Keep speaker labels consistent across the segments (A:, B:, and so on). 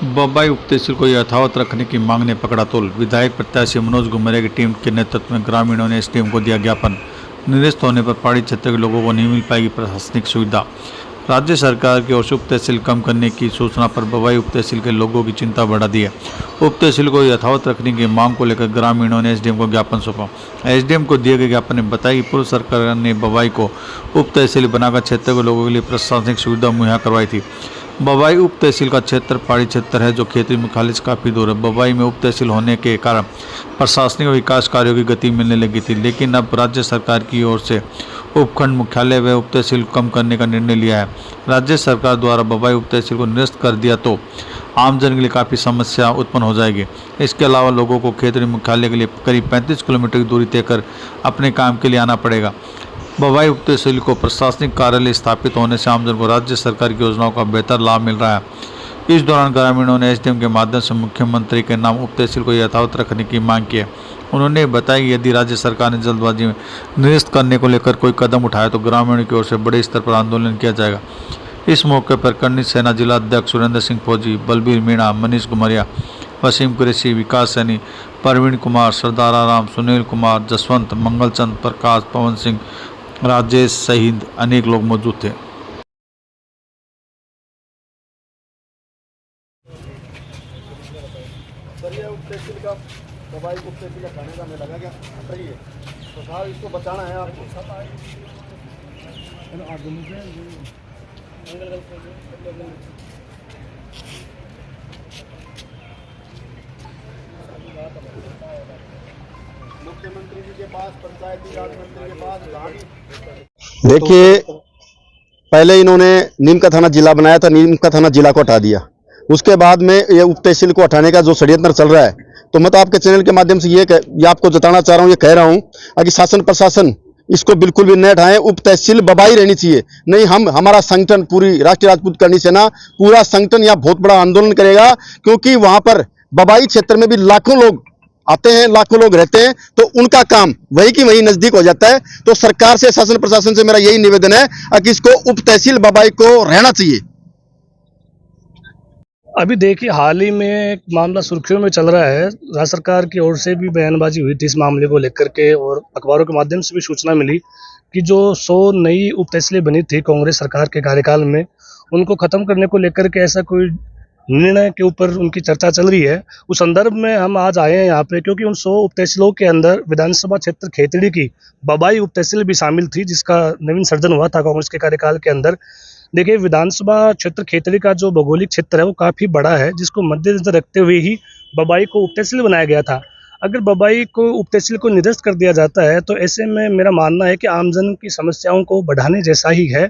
A: बबाई उपतहसील को यथावत रखने की मांग ने पकड़ा तूल। विधायक प्रत्याशी मनोज घुमरिया की टीम के नेतृत्व में ग्रामीणों ने एसडीएम को दिया ज्ञापन। निरस्त होने पर पहाड़ी क्षेत्र के लोगों को नहीं मिल पाएगी प्रशासनिक सुविधा। राज्य सरकार की ओर से उपतहसील कम करने की सूचना पर बबाई उपतहसील के लोगों की चिंता बढ़ा दी है। उपतहसील को यथावत रखने की मांग को लेकर ग्रामीणों ने एसडीएम को ज्ञापन सौंपा। एसडीएम को दिए गए ज्ञापन में बताया कि पूर्व सरकार ने बबाई को उपतहसील बनाकर क्षेत्र के लोगों के लिए प्रशासनिक सुविधा मुहैया करवाई थी। बबाई उप तहसील का क्षेत्र पहाड़ी क्षेत्र है जो क्षेत्रीय मुख्यालय से काफ़ी दूर है। बबाई में उप तहसील होने के कारण प्रशासनिक विकास कार्यों की गति मिलने लगी थी, लेकिन अब राज्य सरकार की ओर से उपखंड मुख्यालय व उप तहसील कम करने का निर्णय लिया है। राज्य सरकार द्वारा बबाई उप तहसील को निरस्त कर दिया तो आमजन के लिए काफ़ी समस्या उत्पन्न हो जाएगी। इसके अलावा लोगों को क्षेत्रीय मुख्यालय के लिए करीब 35 किलोमीटर की दूरी तय कर अपने काम के लिए आना पड़ेगा। बबाई उप तहसील को प्रशासनिक कार्यालय स्थापित होने से आमजन को राज्य सरकार की योजनाओं का बेहतर लाभ मिल रहा है। इस दौरान ग्रामीणों ने एसडीएम के माध्यम से मुख्यमंत्री के नाम उप तहसील को यथावत रखने की मांग की है। उन्होंने बताया कि यदि राज्य सरकार ने जल्दबाजी में निरस्त करने को लेकर कोई कदम उठाया तो ग्रामीणों की ओर से बड़े स्तर पर आंदोलन किया जाएगा। इस मौके पर करनी सेना जिला अध्यक्ष सुरेंद्र सिंह फौजी, बलबीर मीणा, मनीष घुमरिया, वसीम कुरैशी, विकास सैनी, प्रवीण कुमार, सरदार आराम, सुनील कुमार, जसवंत, मंगलचंद, प्रकाश, पवन सिंह, राजेश सहित अनेक लोग मौजूद थे।
B: सर ये उप तहसील का बबाई उप तहसील का खाने का हमें लगा क्या सही है, तो साहब इसको बचाना है आपको। मुख्यमंत्री जी के पास, पंचायती राज मंत्री के पास
C: देखिए, पहले इन्होंने नीम का थाना जिला बनाया था, नीम का थाना जिला को हटा दिया। उसके बाद में ये उप तहसील को हटाने का जो षड्यंत्र चल रहा है, तो मैं तो आपके चैनल के माध्यम से ये आपको जताना चाह रहा हूँ, ये कह रहा हूँ कि शासन प्रशासन इसको बिल्कुल भी न हटाएं। उप तहसील बबाई रहनी चाहिए। नहीं, हमारा संगठन, पूरी राष्ट्रीय राजपूत करनी सेना, पूरा संगठन यहाँ बहुत बड़ा आंदोलन करेगा, क्योंकि वहां पर बबाई क्षेत्र में भी लाखों लोग आते हैं, लाखों लोग रहते हैं, तो उनका काम वही की वही नजदीक हो जाता है। तो सरकार से, शासन प्रशासन से मेरा यही निवेदन है कि इसको उप तहसील बबाई को रहना चाहिए।
D: अभी देखिए, हाल ही में एक मामला सुर्खियों में चल रहा है। राज्य सरकार की ओर से भी बयानबाजी हुई थी इस मामले को लेकर के, और अखबारों के माध्यम से भी सूचना मिली कि जो 100 नई उप तहसीलें बनी थी कांग्रेस सरकार के कार्यकाल में, उनको ख़त्म करने को लेकर के ऐसा कोई निर्णय के ऊपर उनकी चर्चा चल रही है। उस संदर्भ में हम आज आए हैं यहाँ पे, क्योंकि उन 100 उप तहसीलों के अंदर विधानसभा क्षेत्र खेतड़ी की बबाई उप तहसील भी शामिल थी, जिसका नवीन सर्जन हुआ था कांग्रेस के कार्यकाल के अंदर। देखिए, विधानसभा क्षेत्र खेतड़ी का जो भौगोलिक क्षेत्र है वो काफ़ी बड़ा है, जिसको मद्देनजर रखते हुए ही बबाई को उप तहसील बनाया गया था। अगर बबाई को उप तहसील को निरस्त कर दिया जाता है तो ऐसे में मेरा मानना है कि आमजन की समस्याओं को बढ़ाने जैसा ही है।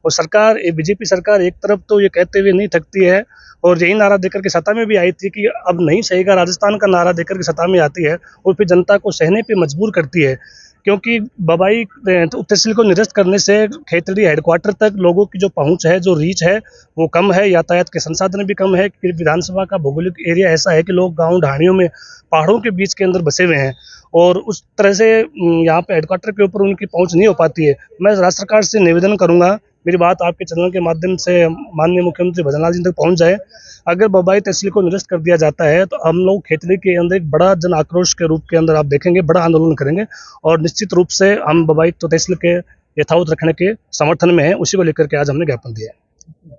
D: और सरकार, बीजेपी सरकार एक तरफ तो ये कहते हुए नहीं थकती है, और यही नारा देकर के सत्ता में भी आई थी कि अब नहीं सहेगा, राजस्थान का नारा देकर के सत्ता में आती है और फिर जनता को सहने पे मजबूर करती है। क्योंकि बबाई उप तहसील को निरस्त करने से खेतड़ी हेडक्वार्टर तक लोगों की जो पहुंच है, जो रीच है, वो कम है, यातायात के संसाधन भी कम है। विधानसभा का भौगोलिक एरिया ऐसा है कि लोग गांव ढाणियों में, पहाड़ों के बीच के अंदर बसे हुए हैं, और उस तरह से यहाँ पे हेडक्वार्टर के ऊपर उनकी पहुंच नहीं हो पाती है। मैं राज्य सरकार से निवेदन करूंगा, मेरी बात आपके चैनल के माध्यम से माननीय मुख्यमंत्री भजनलाल जी तक पहुंच जाए। अगर बबाई तहसील को निरस्त कर दिया जाता है तो हम लोग खेतड़ी के अंदर एक बड़ा जन आक्रोश के रूप के अंदर आप देखेंगे, बड़ा आंदोलन करेंगे, और निश्चित रूप से हम बबाई तहसील के यथावत रखने के समर्थन में हैं। उसी को लेकर के आज हमने ज्ञापन दिया है।